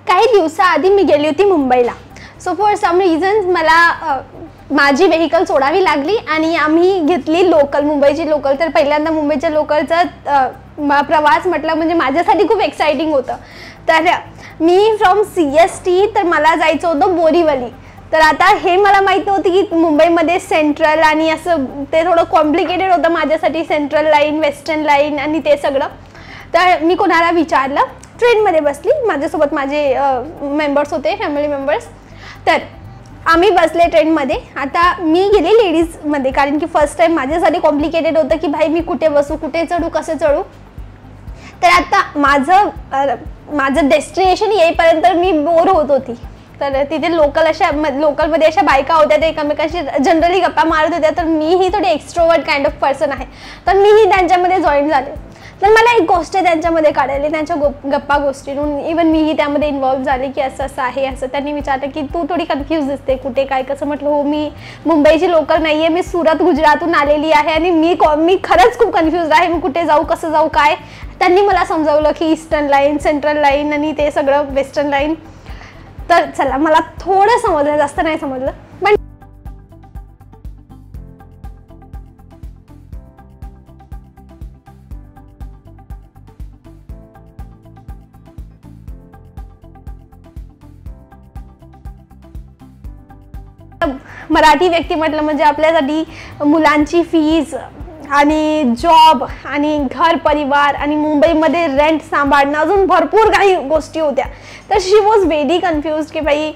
काही दिवसाआधी मी गेली होती मुंबईला. सो फॉर सम रिझन्स मला माझी व्हेकल सोडावी लागली आणि आम्ही घेतली लोकल, मुंबईची लोकल. तर पहिल्यांदा मुंबईच्या लोकलचा प्रवास म्हटलं म्हणजे माझ्यासाठी खूप एक्साइटिंग होतं. तर मी फ्रॉम CST तर मला जायचं होतं बोरीवली. तर आता हे मला माहीत नव्हतं की मुंबईमध्ये सेंट्रल आणि असं ते थोडं कॉम्प्लिकेटेड होतं माझ्यासाठी, सेंट्रल लाईन, वेस्टर्न लाईन आणि ते सगळं. तर मी कोणाला विचारलं, ट्रेनमध्ये बसली, माझ्यासोबत माझे मेंबर्स होते, फॅमिली मेंबर्स. तर आम्ही बसले ट्रेनमध्ये. आता मी गेले लेडीजमध्ये कारण की फर्स्ट टाईम माझ्यासाठी कॉम्प्लिकेटेड होतं की भाई मी कुठे बसू, कुठे चढू, कसं चढू. तर आता माझं डेस्टिनेशन येईपर्यंत मी बोर होत होती. तर तिथे लोकलमध्ये अशा बायका होत्या, त्या एकमेकांशी जनरली गप्पा मारत होत्या. तर मीही थोडी एक्स्ट्रोवर्ट काइंड ऑफ पर्सन आहे, तर मीही त्यांच्यामध्ये जॉईन झाले. तर मला एक गोष्ट त्यांच्यामध्ये काढायली, त्यांच्या गप्पा गोष्टीतून इवन मीही त्यामध्ये इन्व्हॉल्व झाले की असं असं आहे. असं त्यांनी विचारलं की तू थोडी कन्फ्यूज दिसते, कुठे काय कसं. म्हटलं हो, मी मुंबईची लोकल नाही आहे, मी सुरत गुजरातहून आलेली आहे आणि मी खरंच खूप कन्फ्यूज आहे, मी कुठे जाऊ, कसं जाऊ, काय. त्यांनी मला समजावलं की ईस्टर्न लाईन, सेंट्रल लाईन आणि ते सगळं वेस्टर्न लाईन. तर चला, मला थोडं समजलं, जास्त नाही समजलं. पण मराठी व्यक्ती म्हटलं म्हणजे आपल्यासाठी मुलांची फीज आणि जॉब आणि घर परिवार आणि मुंबईमध्ये रेंट सांभाळणं, अजून भरपूर काही गोष्टी होत्या. तर शी वॉज व्हेरी कन्फ्युज की बाई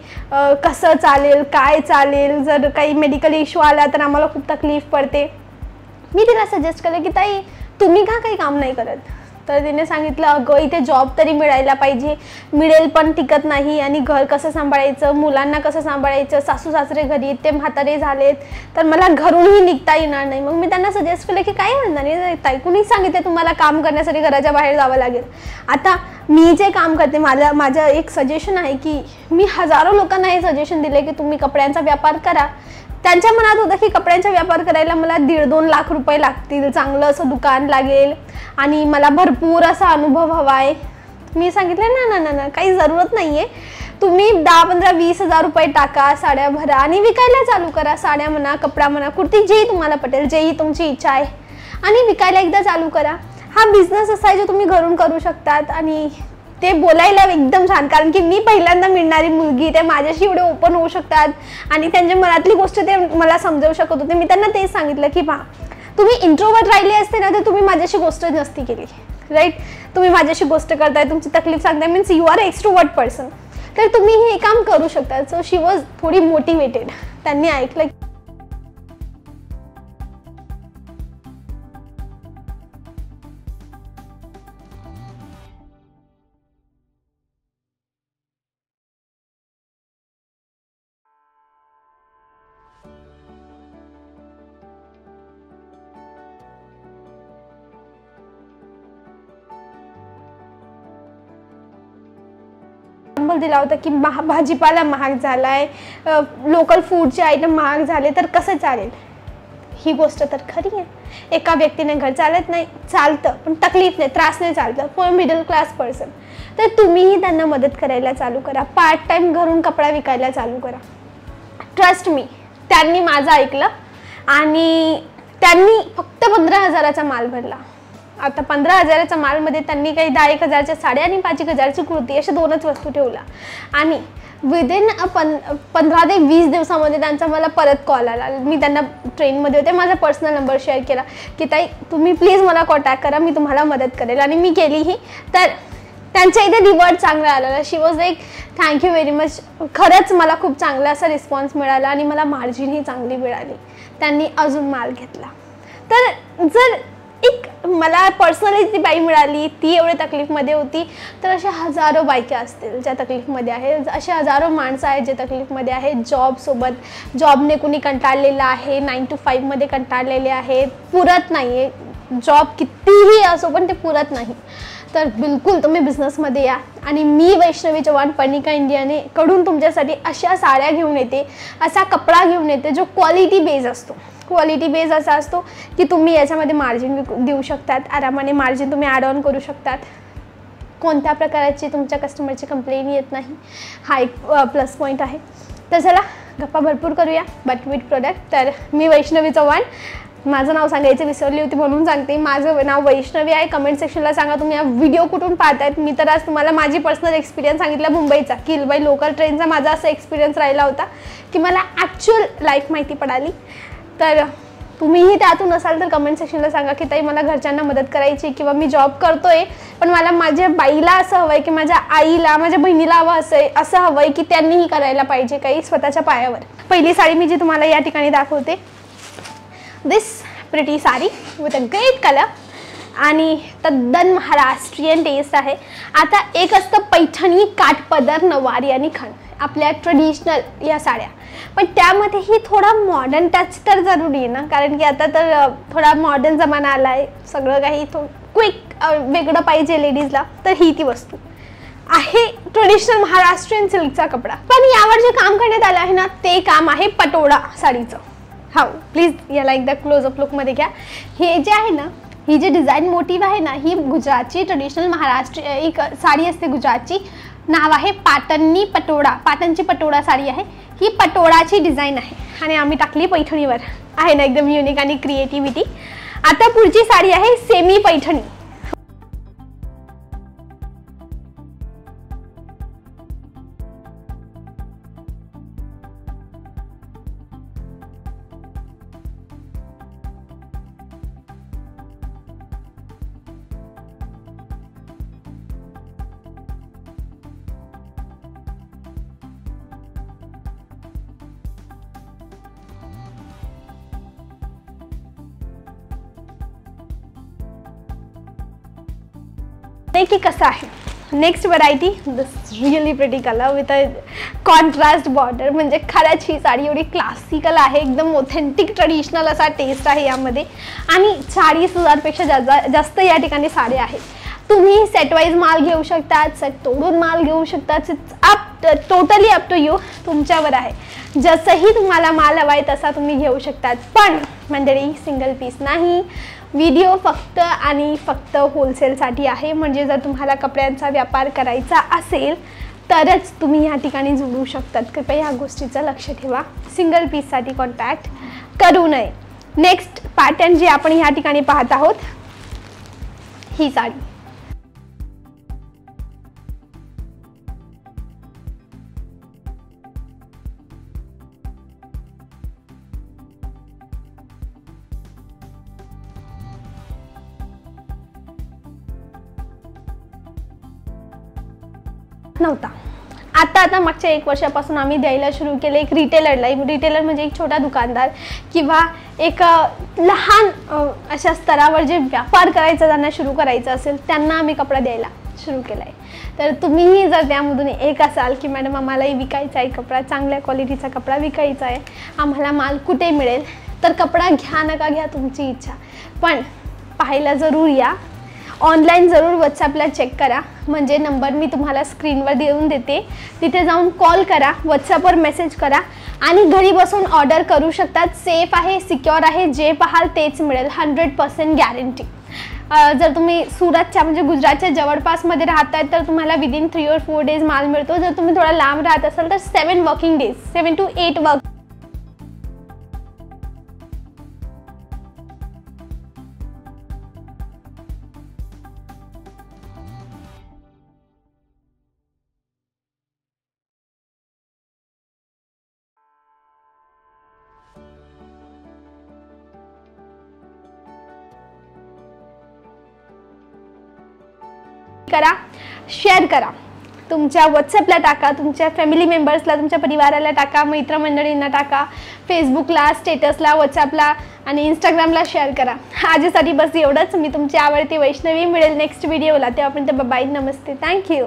कसं चालेल, काय चालेल, जर काही मेडिकल इश्यू आला तर आम्हाला खूप तकलीफ पडते. मी तिला सजेस्ट केलं की ताई तुम्ही का काही काम नाही करत. तर तिने सांगितलं अगं इथे जॉब तरी मिळायला पाहिजे, मिळेल पण टिकत नाही, आणि घर कसं सांभाळायचं, मुलांना कसं सांभाळायचं, सासू सासरे घरी, ते म्हातारे झालेत, तर मला घरूनही निघता येणार नाही. मग मी त्यांना सजेस्ट केलं की काही म्हणणार नाही ताई, कुणीच सांगितलं तुम्हाला काम करण्यासाठी घराच्या बाहेर जावं लागेल. आता मी जे काम करते, माझं एक सजेशन आहे की मी हजारो लोकांना हे सजेशन दिले की तुम्ही कपड्यांचा व्यापार करा. त्यांच्या मनात होतं की कपड्यांचा व्यापार करायला मला 1.5-2 लाख रुपये लागतील, चांगलं असं दुकान लागेल आणि मला भरपूर असा अनुभव हवा आहे. मी सांगितलं ना ना ना, काही जरूरत नाही आहे. तुम्ही 10-15-20 हजार रुपये टाका, साड्या भरा आणि विकायला चालू करा. साड्या म्हणा, कपडा म्हणा, कुर्ती, जेही तुम्हाला पटेल, जेही तुमची इच्छा आहे, आणि विकायला एकदा चालू करा. हा बिझनेस असा आहे जो तुम्ही घरून करू शकतात. आणि ते बोलायला एकदम छान, कारण की मी पहिल्यांदा मिळणारी मुलगी, ते माझ्याशी एवढे ओपन होऊ शकतात आणि त्यांच्या मनातली गोष्ट ते मला समजावू शकत होते. मी त्यांना तेच सांगितलं की पहा, तुम्ही इंट्रोवर्ट राहिली असते ना तर तुम्ही माझ्याशी गोष्ट नसती केली, राईट. तुम्ही माझ्याशी गोष्ट करताय, तुमची तकलीफ सांगताय, means you are extrovert person, तर तुम्ही हे काम करू शकता. सो शी वॉज थोडी मोटिवेटेड. त्यांनी ऐकलं. दिला होता की भाजीपाला महाग झालाय, लोकल फूडचे आयटम महाग झाले, तर कसं चालेल. ही गोष्ट तर खरी आहे. एका व्यक्तीने घर चालत नाही, चालतं पण तकलीफ नाही, त्रास नाही चालतं फॉर मिडल क्लास पर्सन. तर तुम्हीही त्यांना मदत करायला चालू करा. पार्ट टाइम घरून कपडा विकायला चालू करा. ट्रस्ट मी, त्यांनी माझं ऐकलं आणि त्यांनी फक्त 15,000चा माल भरला. आता 15,000च्या मालमध्ये त्यांनी काही 10-1 हजारच्या साड्या आणि 5-1 हजारची कुर्ती अशा 2च वस्तू ठेवल्या. आणि विदिन 15 ते 20 दिवसामध्ये त्यांचा मला परत कॉल आला. मी त्यांना ट्रेनमध्ये होते, माझा पर्सनल नंबर शेअर केला की ताई तुम्ही प्लीज मला कॉन्टॅक्ट करा, मी तुम्हाला मदत करेल. आणि मी केलीही. तर त्यांच्या इथे रिवॉर्ड चांगला आलेला. She was like thank you very much. खरंच मला खूप चांगला असा रिस्पॉन्स मिळाला आणि मला मार्जिनही चांगली मिळाली. त्यांनी अजून माल घेतला. तर जर एक मला पर्सनली ती बाई मिळाली, ती एवढी तकलीफमध्ये होती, तर अशा हजारो बायका असतील ज्या तकलीफमध्ये आहेत, अशा हजारो माणसं आहेत जे तकलीफमध्ये आहेत. जॉबने कुणी कंटाळलेलं आहे, 9 to 5 मध्ये कंटाळलेले आहेत, पुरत नाही आहे. जॉब कितीही असो पण ते पुरत नाही. तर बिलकुल तुम्ही बिझनेसमध्ये या. आणि मी वैष्णवी चव्हाण पर्णिका इंडियाने कडून तुमच्यासाठी अशा साड्या घेऊन येते, असा कपडा घेऊन येते जो क्वालिटी बेस असतो. क्वालिटी बेस असा असतो की तुम्ही याच्यामध्ये मार्जिन देऊ शकतात, आरामाने मार्जिन तुम्ही ॲड ऑन करू शकतात. कोणत्या प्रकारची तुमच्या कस्टमरची कंप्लेंट येत नाही, हा एक प्लस पॉईंट आहे. तर चला गप्पा भरपूर करूया बट विथ प्रोडक्ट. तर मी वैष्णवी चव्हाण, माझं नाव सांगायचं विसरली होती म्हणून सांगते. माझं नाव वैष्णवी आहे. कमेंट सेक्शनला सांगा तुम्ही हा व्हिडिओ कुठून पाहतायत. मी तर आज तुम्हाला माझी पर्सनल एक्सपिरियन्स सांगितला मुंबईचा, की बाई लोकल ट्रेनचा माझा असा एक्सपिरियन्स राहिला होता की मला ॲक्च्युअल लाईफ माहिती पडाली. तर तुम्हीही त्यातून असाल तर कमेंट सेक्शनला सांगा की ताई मला घरच्यांना मदत करायची, किंवा मी जॉब करतोय पण मला माझ्या बाईला असं हवं आहे, की माझ्या आईला माझ्या बहिणीला हवं असं हवं आहे की त्यांनीही करायला पाहिजे काही स्वतःच्या पायावर. पहिली साडी मी जी तुम्हाला या ठिकाणी दाखवते, this pretty sari with a great colour आणि तद्दन महाराष्ट्रीयन टेस्ट आहे. आता एक असतं पैठणी, काठपदर, नवारी आणि खण, आपल्या ट्रेडिशनल या साड्या, पण त्यामध्येही थोडा मॉडर्न टच तर जरुरी आहे ना, कारण की आता तर थोडा मॉडर्न जमाना आला आहे, सगळं काही क्विक वेगळं पाहिजे लेडीजला. तर ही ती वस्तू आहे ट्रेडिशनल महाराष्ट्रीयन सिल्कचा कपडा, पण यावर जे काम करण्यात आलं आहे ना ते काम आहे पटोळा साडीचं. हा प्लीज याला एकदा क्लोजअप लुकमध्ये घ्या. हे जे आहे ना, ही जी डिझाईन मोटिव्ह आहे ना, ही गुजरातची ट्रेडिशनल महाराष्ट्र एक साडी असते गुजरातची, नाव आहे पाटणनी पटोळा, पाटणची पटोळा साडी आहे. ही पटोळाची डिझाईन आहे आणि आम्ही टाकली पैठणीवर. आहे ना एकदम युनिक आणि क्रिएटिव्हिटी. आता पुढची साडी आहे सेमी पैठणी. की कसं आहे next variety, this really pretty colour with a contrast border. म्हणजे खरंच ही साडी एवढी क्लासिकल आहे, एकदम ऑथेंटिक ट्रेडिशनल असा टेस्ट आहे यामध्ये. आणि 40,000पेक्षा जास्त या ठिकाणी साड्या आहेत. तुम्ही सेट वाईज माल घेऊ शकतात, सेट तोडून माल घेऊ शकतात. It's totally up to you, तुमच्यावर आहे. जसंही तुम्हाला माल हवा आहे तसा तुम्ही घेऊ शकतात. पण मंडळी सिंगल पीस नाही, व्हिडिओ फक्त आणि फक्त होलसेलसाठी आहे. म्हणजे जर तुम्हाला कपड्यांचा व्यापार करायचा असेल तरच तुम्ही या ठिकाणी जोडू शकतात. कृपया या गोष्टीचं लक्ष ठेवा, सिंगल पीससाठी कॉन्टॅक्ट करू नये. नेक्स्ट पॅटर्न जी आपण या ठिकाणी पाहत आहोत, ही साडी नव्हता. आता मागच्या 1 वर्षापासून आम्ही द्यायला सुरू केलं एक रिटेलरला. रिटेलर म्हणजे एक छोटा दुकानदार किंवा एक लहान अशा स्तरावर जे व्यापार करायचा त्यांना सुरू करायचं असेल त्यांना आम्ही कपडा द्यायला सुरू केला आहे. तर तुम्हीही जर त्यामधून एक असाल की मॅडम आम्हालाही विकायचा आहे कपडा, चांगल्या क्वालिटीचा कपडा विकायचा आहे, आम्हाला माल कुठे मिळेल, तर कपडा घ्या नका घ्या तुमची इच्छा, पण पाहायला जरूर या. ऑनलाईन जरूर व्हॉट्सॲपला चेक करा. म्हणजे नंबर मी तुम्हाला स्क्रीनवर देऊन देते, तिथे जाऊन कॉल करा, व्हॉट्सॲपवर मेसेज करा आणि घरी बसून ऑर्डर करू शकतात. सेफ आहे, सिक्युअर आहे, जे पाहाल तेच मिळेल, 100% गॅरंटी. जर तुम्ही सुरतच्या म्हणजे गुजरातच्या जवळपासमध्ये राहताय तर तुम्हाला विदिन 3 or 4 days माल मिळतो. जर तुम्ही थोडा लांब राहत असाल तर 7 working days, 7 to 8 वर्क. करा, शेअर करा, तुमच्या व्हॉट्सॲपला टाका, तुमच्या फॅमिली मेंबर्सला, तुमच्या परिवाराला टाका, मित्रमंडळींना टाका, फेसबुकला, स्टेटसला, व्हॉट्सॲपला आणि इंस्टाग्रामला शेअर करा. आजसाठी बस एवढंच. मी तुमची आवडती वैष्णवी. मिळेल नेक्स्ट व्हिडिओला, तेव्हा आपण बाय, नमस्ते, थँक्यू.